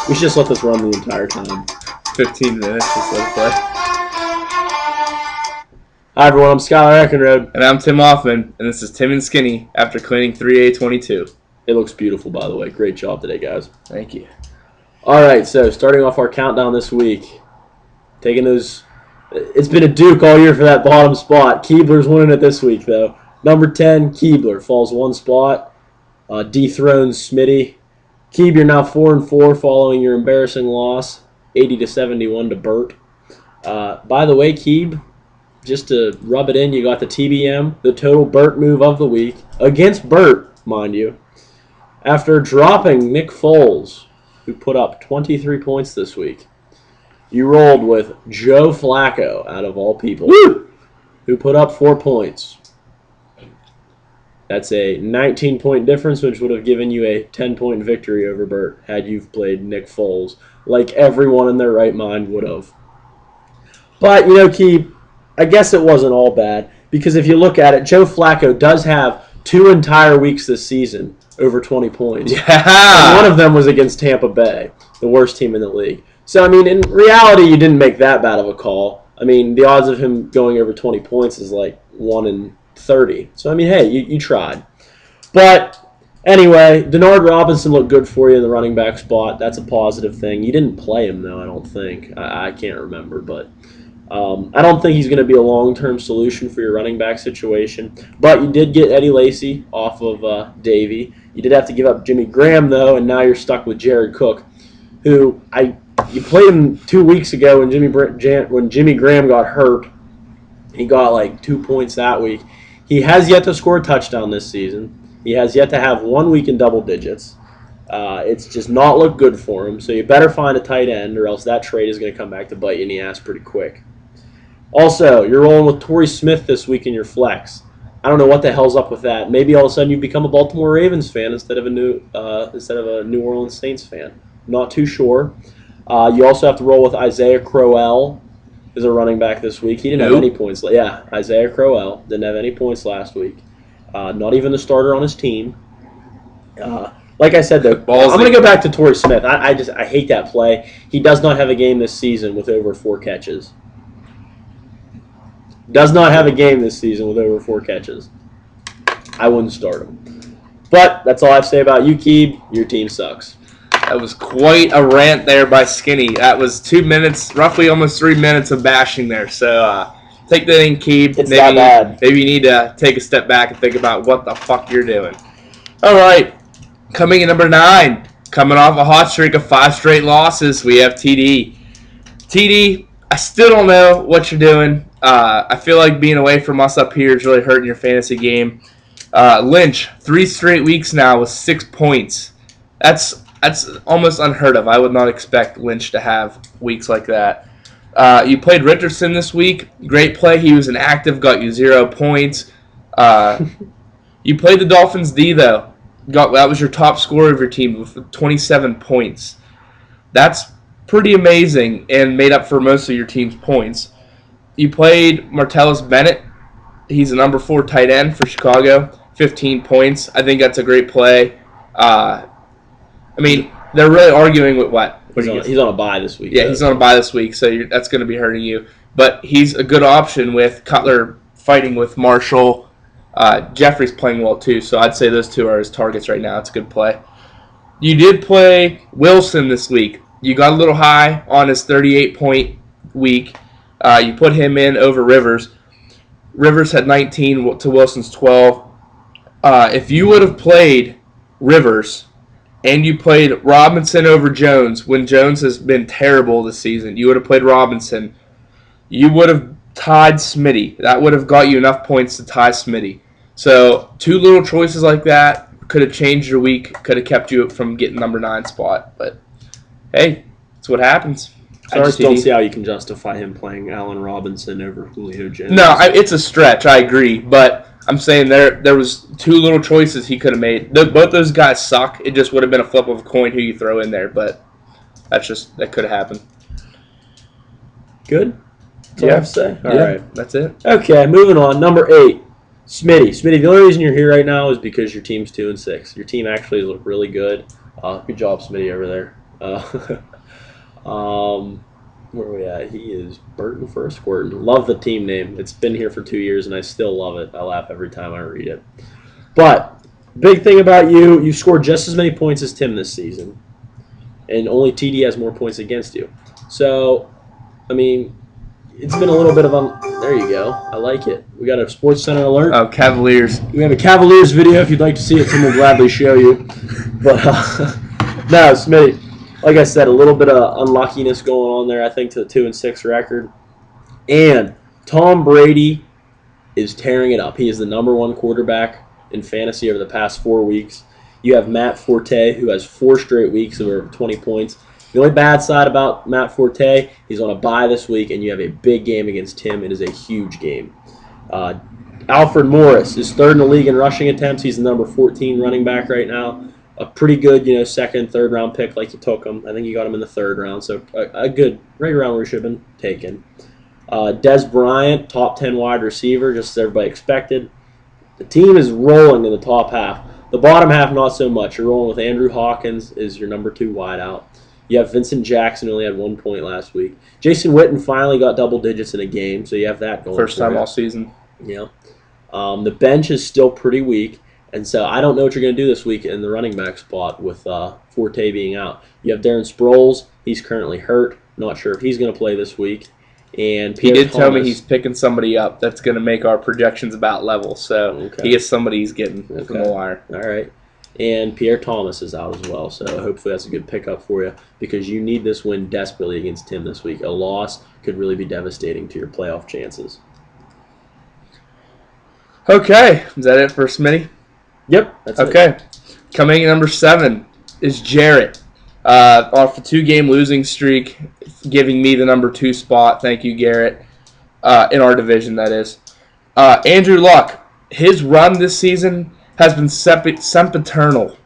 We should just let this run the entire time. 15 minutes, just let it play. Hi everyone, I'm Skyler Eckenrode. And I'm Tim Hoffman, and this is Tim and Skinny after cleaning 3A22. It looks beautiful, by the way. Great job today, guys. Thank you. All right, so starting off our countdown this week, taking those. It's been a duke all year for that bottom spot. Keebler's winning it this week, though. Number 10, Keebler falls one spot, dethrones Smitty. Keeb, you're now 4-4 following your embarrassing loss, 80-71 to Burt. By the way, Keeb, just to rub it in, you got the TBM, the total Burt move of the week, against Burt, mind you, after dropping Nick Foles, who put up 23 points this week. You rolled with Joe Flacco, out of all people, who put up 4 points. That's a 19-point difference, which would have given you a 10-point victory over Burt had you played Nick Foles, like everyone in their right mind would have. But, Keeb, I guess it wasn't all bad, because if you look at it, Joe Flacco does have 2 entire weeks this season over 20 points. Yeah! And one of them was against Tampa Bay, the worst team in the league. So, in reality, you didn't make that bad of a call. The odds of him going over 20 points is like 1 in 30. So, hey, you tried. But, anyway, Denard Robinson looked good for you in the running back spot. That's a positive thing. You didn't play him, though, I don't think. I can't remember, but I don't think he's going to be a long-term solution for your running back situation. But you did get Eddie Lacy off of Davey. You did have to give up Jimmy Graham, though, and now you're stuck with Jared Cook, who you played him 2 weeks ago when Jimmy Graham got hurt. He got like 2 points that week. He has yet to score a touchdown this season. He has yet to have 1 week in double digits. It's just not looked good for him, so you better find a tight end or else that trade is going to come back to bite you in the ass pretty quick. Also, you're rolling with Torrey Smith this week in your flex. I don't know what the hell's up with that. Maybe all of a sudden you become a Baltimore Ravens fan instead of a New Orleans Saints fan. Not too sure. You also have to roll with Isaiah Crowell as a running back this week. He didn't have any points. Yeah, Isaiah Crowell didn't have any points last week. Not even the starter on his team. Like I said, though, I'm going to go back to Torrey Smith. I hate that play. He does not have a game this season with over 4 catches. Does not have a game this season with over 4 catches. I wouldn't start him. But that's all I have to say about you, Keeb. Your team sucks. That was quite a rant there by Skinny. That was 2 minutes, roughly almost 3 minutes of bashing there. So take that in, Keeb. It's not bad. Maybe you need to take a step back and think about what the fuck you're doing. All right. Coming in number 9, coming off a hot streak of 5 straight losses, we have TD. TD, I still don't know what you're doing. I feel like being away from us up here is really hurting your fantasy game. Lynch, 3 straight weeks now with 6 points. That's almost unheard of. I would not expect Lynch to have weeks like that. You played Richardson this week. Great play. He was inactive, got you 0 points. You played the Dolphins D, though. That was your top scorer of your team with 27 points. That's pretty amazing and made up for most of your team's points. You played Martellus Bennett. He's a number 4 tight end for Chicago. 15 points. I think that's a great play. They're really arguing with what? He's on a bye this week. Yeah, he's on a bye this week, so that's going to be hurting you. But he's a good option with Cutler fighting with Marshall. Jeffrey's playing well, too, so I'd say those 2 are his targets right now. It's a good play. You did play Wilson this week. You got a little high on his 38-point week. You put him in over Rivers. Rivers had 19 to Wilson's 12. If you would have played Rivers and you played Robinson over Jones when Jones has been terrible this season, you would have played Robinson. You would have tied Smitty. That would have got you enough points to tie Smitty. So 2 little choices like that could have changed your week, could have kept you from getting number 9 spot. But, hey, that's what happens. Sorry, I just don't see how you can justify him playing Allen Robinson over Julio Jones. No, it's a stretch. I agree, but I'm saying there was 2 little choices he could have made. Both those guys suck. It just would have been a flip of a coin who you throw in there, but that could have happened. Good. That's all I have to say. All right, that's it. Okay, moving on. Number 8, Smitty. The only reason you're here right now is because your team's 2-6. Your team actually looked really good. Good job, Smitty, over there. Uh, where are we at? He is Burton for a squirtin'. Love the team name. It's been here for 2 years, and I still love it. I laugh every time I read it. But big thing about you, you scored just as many points as Tim this season, and only TD has more points against you. So, I mean, it's been a little bit of there you go. I like it. We got a Sports Center alert. Oh, Cavaliers. We have a Cavaliers video. If you'd like to see it, Tim will gladly show you. But no, Smitty. Like I said, a little bit of unluckiness going on there. I think to the 2-6 record, and Tom Brady is tearing it up. He is the #1 quarterback in fantasy over the past 4 weeks. You have Matt Forte, who has 4 straight weeks of over 20 points. The only bad side about Matt Forte, he's on a bye this week, and you have a big game against Tim. It is a huge game. Alfred Morris is 3rd in the league in rushing attempts. He's the number 14 running back right now. A pretty good, 2nd, 3rd round pick like you took him. I think you got him in the 3rd round, so a good right around where he should have been taken. Des Bryant, top 10 wide receiver, just as everybody expected. The team is rolling in the top half. The bottom half, not so much. You're rolling with Andrew Hawkins is your number 2 wideout. You have Vincent Jackson, who only had 1 point last week. Jason Witten finally got double digits in a game, so you have that going. First time all season. Yeah. The bench is still pretty weak, and so I don't know what you're going to do this week in the running back spot with Forte being out. You have Darren Sproles. He's currently hurt. Not sure if he's going to play this week. And Pierre Thomas, tell me he's picking somebody up that's going to make our projections about level. So he is somebody he's getting from the wire. All right. And Pierre Thomas is out as well, so hopefully that's a good pickup for you because you need this win desperately against Tim this week. A loss could really be devastating to your playoff chances. Okay. Is that it for Smitty? Yep. That's okay. it. Coming in number 7 is Jarrett. Off a 2-game losing streak, giving me the number 2 spot. Thank you, Garrett. In our division, that is. Andrew Luck. His run this season has been sempiternal.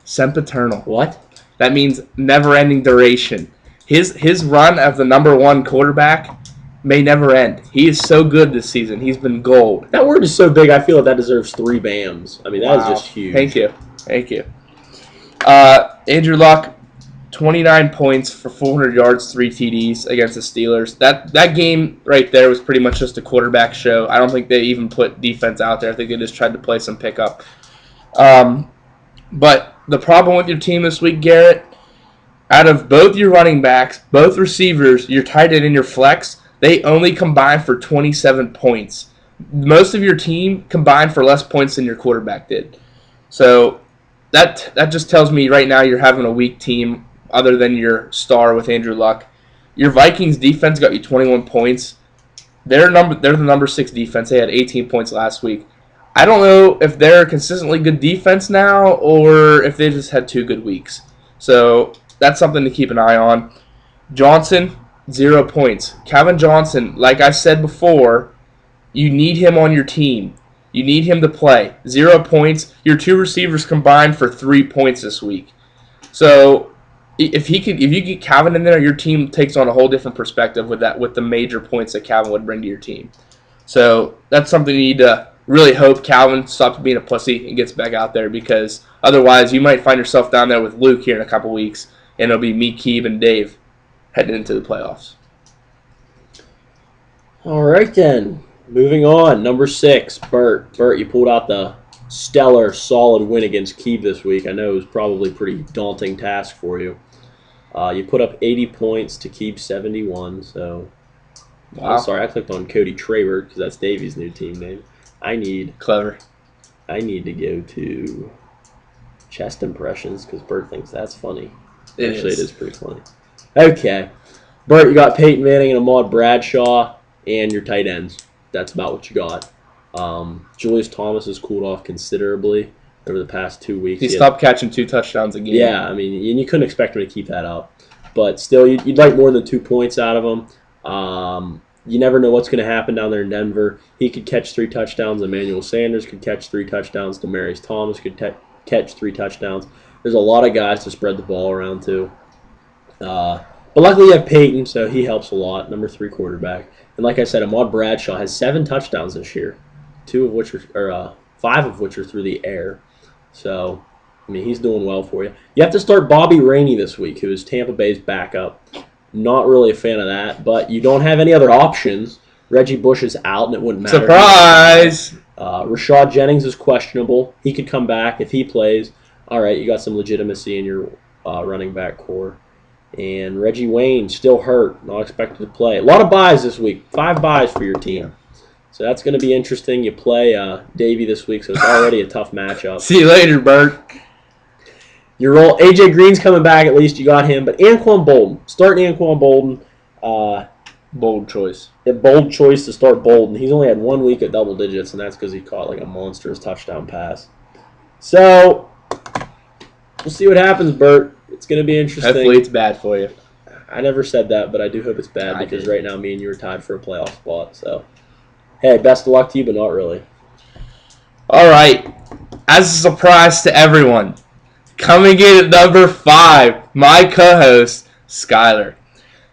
Sempiternal. What? That means never-ending duration. His run of the number 1 quarterback may never end. He is so good this season. He's been gold. That word is so big, I feel like that deserves 3 BAMs. I mean, that is just huge. Thank you. Thank you. Andrew Luck, 29 points for 400 yards, 3 TDs against the Steelers. That game right there was pretty much just a quarterback show. I don't think they even put defense out there. I think they just tried to play some pickup. But the problem with your team this week, Garrett, out of both your running backs, both receivers, your tight end and your flex, they only combined for 27 points. Most of your team combined for less points than your quarterback did. So that just tells me right now you're having a weak team other than your star with Andrew Luck. Your Vikings defense got you 21 points. They're the number 6 defense. They had 18 points last week. I don't know if they're a consistently good defense now or if they just had 2 good weeks. So that's something to keep an eye on. Johnson, 0 points. Calvin Johnson, like I said before, you need him on your team. You need him to play. 0 points. Your 2 receivers combined for 3 points this week. So if you get Calvin in there, your team takes on a whole different perspective with the major points that Calvin would bring to your team. So that's something you need to really hope Calvin stops being a pussy and gets back out there, because otherwise you might find yourself down there with Luke here in a couple weeks, and it'll be me, Keeb, and Dave heading into the playoffs. All right then. Moving on, number 6, Bert. Bert, you pulled out the stellar, solid win against Keeb this week. I know it was probably a pretty daunting task for you. You put up 80 points to Keeb 71, so... Wow. I'm sorry, I clicked on Cody Traber because that's Davey's new team name. Clever. I need to go to chest impressions because Bert thinks that's funny. It is pretty funny. Okay. Bert, you got Peyton Manning and Ahmad Bradshaw and your tight ends. That's about what you got. Julius Thomas has cooled off considerably over the past 2 weeks. He stopped catching 2 touchdowns a game. Yeah, I mean, and you couldn't expect him to keep that up. But still, you'd like more than 2 points out of him. You never know what's going to happen down there in Denver. He could catch 3 touchdowns. Emmanuel Sanders could catch 3 touchdowns. Demaryius Thomas could catch 3 touchdowns. There's a lot of guys to spread the ball around to. But luckily you have Peyton, so he helps a lot, number 3 quarterback. And like I said, Ahmad Bradshaw has 7 touchdowns this year, 5 of which are through the air. So I mean, he's doing well for you. You have to start Bobby Rainey this week, who is Tampa Bay's backup. Not really a fan of that, but you don't have any other options. Reggie Bush is out, and it wouldn't matter. Surprise! Rashad Jennings is questionable. He could come back if he plays. All right, you got some legitimacy in your running back core. And Reggie Wayne still hurt, not expected to play. A lot of buys this week. 5 buys for your team. So that's going to be interesting. You play Davey this week, so it's already a tough matchup. See you later, Bert. Your role, AJ Green's coming back. At least you got him. But Anquan Bolden, starting Anquan Bolden. Bold choice. A bold choice to start Bolden. He's only had 1 week at double digits, and that's because he caught like a monstrous touchdown pass. So we'll see what happens, Bert. It's going to be interesting. Hopefully it's bad for you. I never said that, but I do hope it's bad because right now me and you are tied for a playoff spot. So, hey, best of luck to you, but not really. All right. As a surprise to everyone, coming in at number 5, my co-host, Skyler.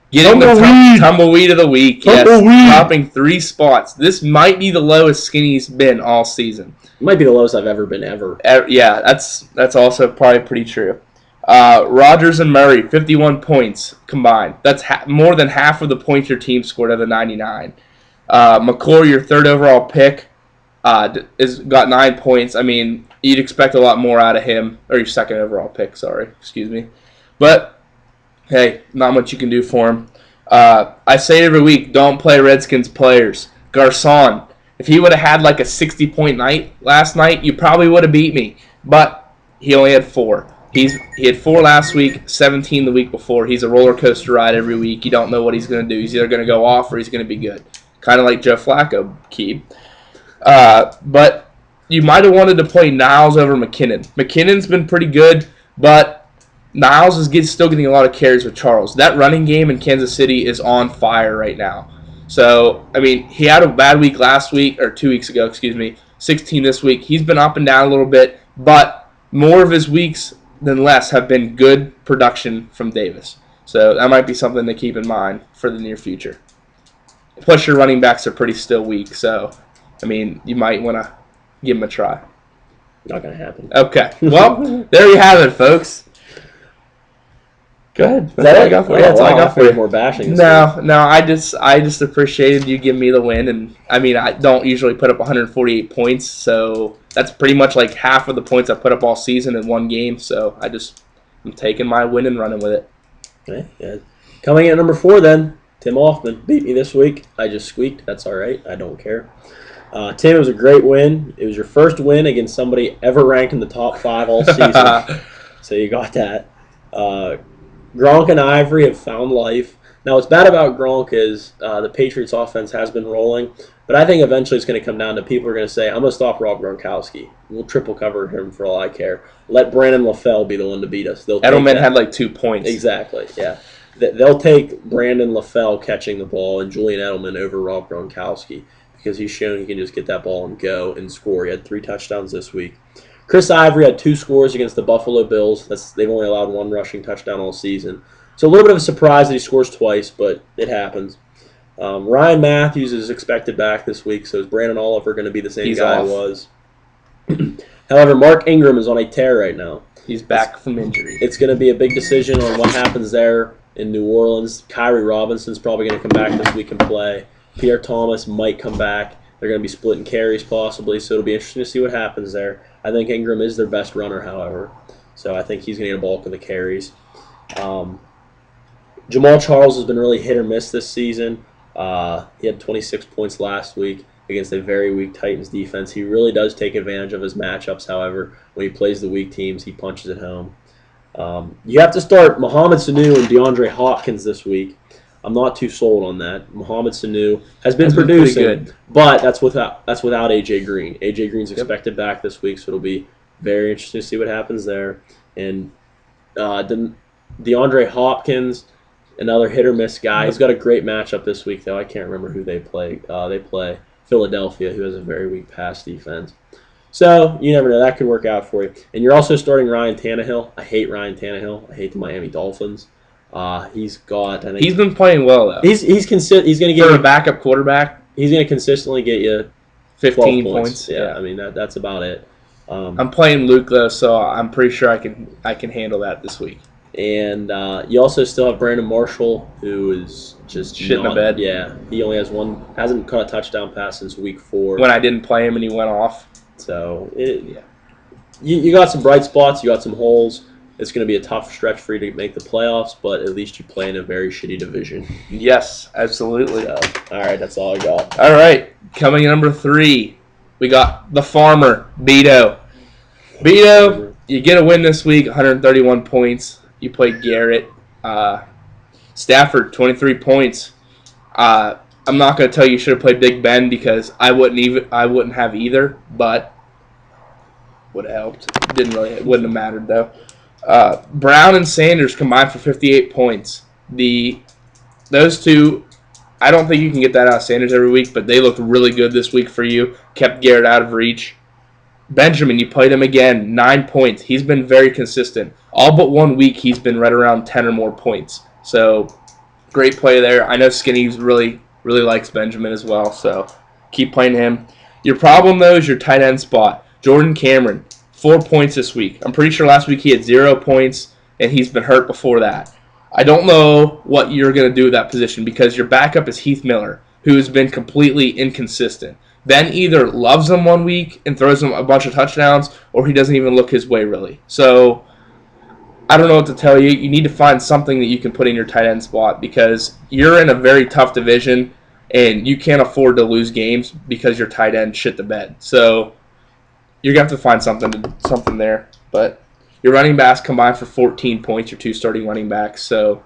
Getting the tumbleweed of the week. Yes, dropping 3 spots. This might be the lowest Skinny's been all season. It might be the lowest I've ever been ever. Yeah, that's also probably pretty true. Rodgers and Murray, 51 points combined. That's more than half of the points your team scored out of 99. McClure, your 3rd overall pick, got 9 points. I mean, you'd expect a lot more out of him. Or your 2nd overall pick, excuse me. But hey, not much you can do for him. I say every week, don't play Redskins players. Garcon, if he would have had like a 60-point night last night, you probably would have beat me. But he only had 4. He had 4 last week, 17 the week before. He's a roller coaster ride every week. You don't know what he's going to do. He's either going to go off or he's going to be good. Kind of like Joe Flacco, Keeb. But you might have wanted to play Niles over McKinnon. McKinnon's been pretty good, but Niles is still getting a lot of carries with Charles. That running game in Kansas City is on fire right now. So, I mean, he had a bad week last week, or 2 weeks ago, 16 this week. He's been up and down a little bit, but more of his weeks than less have been good production from Davis. So that might be something to keep in mind for the near future. Plus, your running backs are pretty still weak, so, I mean, you might want to give them a try. Not going to happen. Okay. Well, there you have it, folks. Go ahead. That's all I got for you. That's all I got for you. More bashing. No. I just appreciated you giving me the win, and I mean I don't usually put up 148 points, so that's pretty much like half of the points I put up all season in one game. So I'm taking my win and running with it. Okay, yeah. Coming in at number 4, then Tim Hoffman beat me this week. I just squeaked. That's all right. I don't care. Tim, it was a great win. It was your first win against somebody ever ranked in the top 5 all season. So you got that. Gronk and Ivory have found life. Now, what's bad about Gronk is the Patriots' offense has been rolling, but I think eventually it's going to come down to people are going to say, I'm going to stop Rob Gronkowski. We'll triple cover him for all I care. Let Brandon LaFell be the one to beat us. Edelman had like 2 points. Exactly, yeah. They'll take Brandon LaFell catching the ball and Julian Edelman over Rob Gronkowski because he's shown he can just get that ball and go and score. He had 3 touchdowns this week. Chris Ivory had 2 scores against the Buffalo Bills. They've only allowed 1 rushing touchdown all season. So a little bit of a surprise that he scores twice, but it happens. Ryan Matthews is expected back this week, so is Brandon Oliver going to be the same guy he was? However, Mark Ingram is on a tear right now. He's back from injury. It's going to be a big decision on what happens there in New Orleans. Kyrie Robinson's probably going to come back this week and play. Pierre Thomas might come back. They're going to be splitting carries possibly, so it'll be interesting to see what happens there. I think Ingram is their best runner, however, so I think he's going to get a bulk of the carries. Jamal Charles has been really hit or miss this season. He had 26 points last week against a very weak Titans defense. He really does take advantage of his matchups, however. When he plays the weak teams, he punches it home. You have to start Mohamed Sanu and DeAndre Hopkins this week. I'm not too sold on that. Mohamed Sanu has been producing, good. But that's without AJ Green. AJ Green's expected back this week, so it'll be very interesting to see what happens there. And DeAndre Hopkins, another hit or miss guy. He's got a great matchup this week, though. I can't remember who they play. They play Philadelphia, who has a very weak pass defense. So you never know. That could work out for you. And you're also starting Ryan Tannehill. I hate Ryan Tannehill. I hate the Miami Dolphins. He's been playing well though. He's going to get for a backup quarterback. He's going to consistently get you 15 points. Yeah, I mean that's about it. I'm playing Luke though, so I'm pretty sure I can handle that this week. And you also still have Brandon Marshall, who is just shit in the bed. Yeah, he only hasn't caught a touchdown pass since week 4. When I didn't play him and he went off. So you got some bright spots, you got some holes. It's going to be a tough stretch for you to make the playoffs, but at least you play in a very shitty division. Yes, absolutely. So, all right, that's all I got. All right, coming in number 3, we got the Farmer, Beto. Beto, you get a win this week, 131 points. You play Garrett. Stafford, 23 points. I'm not going to tell you should have played Big Ben because I wouldn't have either, but would have helped. It wouldn't have mattered though. Brown and Sanders combined for 58 points. Those two, I don't think you can get that out of Sanders every week, but they looked really good this week for you. Kept Garrett out of reach. Benjamin, you played him again, 9 points. He's been very consistent. All but 1 week, he's been right around 10 or more points. So, great play there. I know Skinny really likes Benjamin as well, so keep playing him. Your problem, though, is your tight end spot. Jordan Cameron, 4 points this week. I'm pretty sure last week he had 0 points, and he's been hurt before that. I don't know what you're going to do with that position because your backup is Heath Miller, who has been completely inconsistent. Ben either loves him 1 week and throws him a bunch of touchdowns, or he doesn't even look his way, really. So, I don't know what to tell you. You need to find something that you can put in your tight end spot because you're in a very tough division, and you can't afford to lose games because your tight end shit the bed. So, you're going to have to find something there. But your running backs combined for 14 points, your 2 starting running backs. So,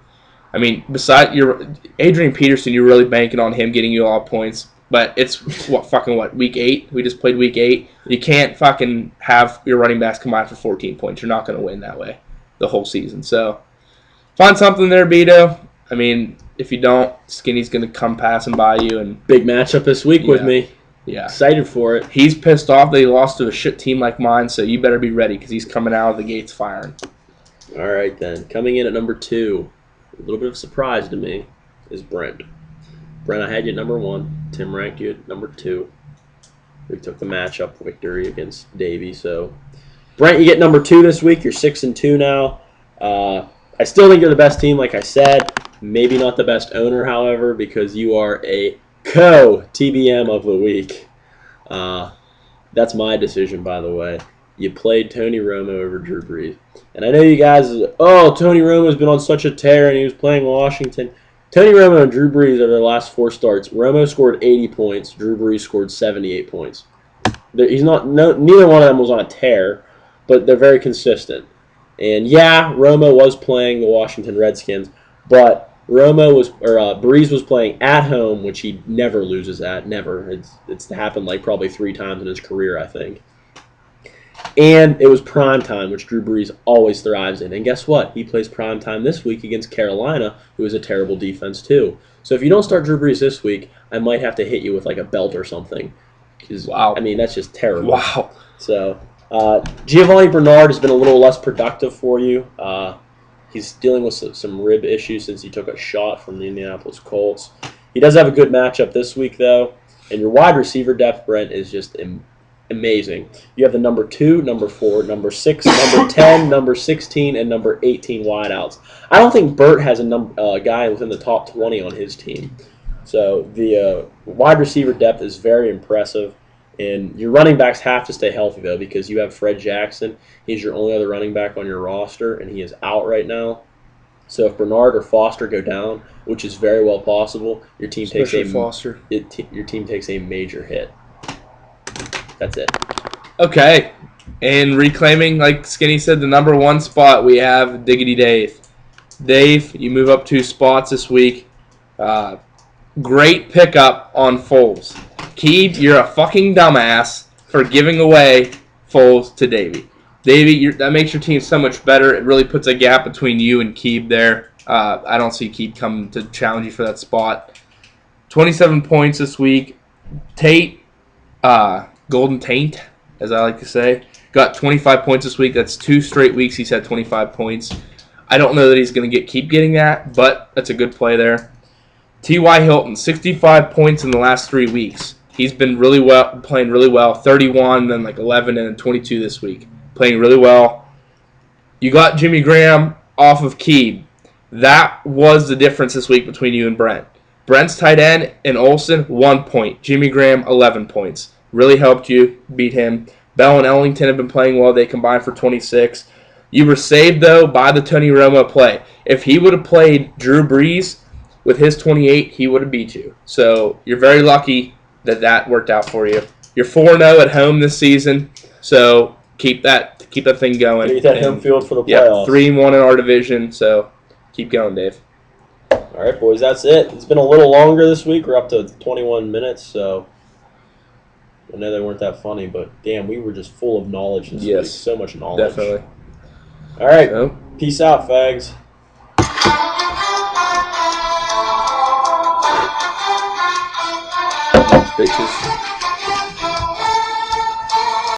I mean, beside your Adrian Peterson, you're really banking on him getting you all points. But it's, week 8? We just played week 8. You can't fucking have your running backs combined for 14 points. You're not going to win that way the whole season. So, find something there, Beto. I mean, if you don't, Skinny's going to come passing by you. And big matchup this week with me. Yeah. Excited for it. He's pissed off that he lost to a shit team like mine, so you better be ready because he's coming out of the gates firing. All right, then. Coming in at number 2, a little bit of a surprise to me, is Brent. Brent, I had you at number 1. Tim ranked you at number 2. We took the matchup victory against Davey. So, Brent, you get number 2 this week. You're 6-2 now. I still think you're the best team, like I said. Maybe not the best owner, however, because you are a co-TBM of the week. That's my decision, by the way. You played Tony Romo over Drew Brees. And I know you guys, Tony Romo's been on such a tear and he was playing Washington. Tony Romo and Drew Brees are their last 4 starts. Romo scored 80 points. Drew Brees scored 78 points. Neither one of them was on a tear, but they're very consistent. And yeah, Romo was playing the Washington Redskins, but Brees was playing at home, which he never loses at. Never. It's happened like probably 3 times in his career, I think. And it was prime time, which Drew Brees always thrives in. And guess what? He plays prime time this week against Carolina, who is a terrible defense too. So if you don't start Drew Brees this week, I might have to hit you with like a belt or something. Wow. I mean, that's just terrible. Wow. So Giovanni Bernard has been a little less productive for you. He's dealing with some rib issues since he took a shot from the Indianapolis Colts. He does have a good matchup this week, though. And your wide receiver depth, Brent, is just amazing. You have the number 2, number 4, number 6, number 10, number 16, and number 18 wideouts. I don't think Burt has a guy within the top 20 on his team. So the wide receiver depth is very impressive. And your running backs have to stay healthy, though, because you have Fred Jackson. He's your only other running back on your roster, and he is out right now. So if Bernard or Foster go down, which is very well possible, your team takes a major hit. That's it. Okay. And reclaiming, like Skinny said, the number 1 spot, we have Diggity Dave. Dave, you move up 2 spots this week. Great pickup on Foles. Keeb, you're a fucking dumbass for giving away Foles to Davey. Davey, that makes your team so much better. It really puts a gap between you and Keeb there. I don't see Keeb coming to challenge you for that spot. 27 points this week. Tate, Golden Taint, as I like to say, got 25 points this week. That's 2 straight weeks he's had 25 points. I don't know that he's going to keep getting that, but that's a good play there. T.Y. Hilton, 65 points in the last 3 weeks. He's been really well, playing really well. 31, then like 11, and then 22 this week. Playing really well. You got Jimmy Graham off of Keeb. That was the difference this week between you and Brent. Brent's tight end and Olsen, 1 point. Jimmy Graham, 11 points. Really helped you beat him. Bell and Ellington have been playing well. They combined for 26. You were saved, though, by the Tony Romo play. If he would have played Drew Brees with his 28, he would have beat you. So you're very lucky that worked out for you. You're 4-0 at home this season, so keep that thing going. Get that home field for the playoffs. Yep, 3-1 in our division, so keep going, Dave. All right, boys, that's it. It's been a little longer this week. We're up to 21 minutes, so I know they weren't that funny, but damn, we were just full of knowledge this week. So much knowledge. Definitely. All right, peace out, fags. Bitches.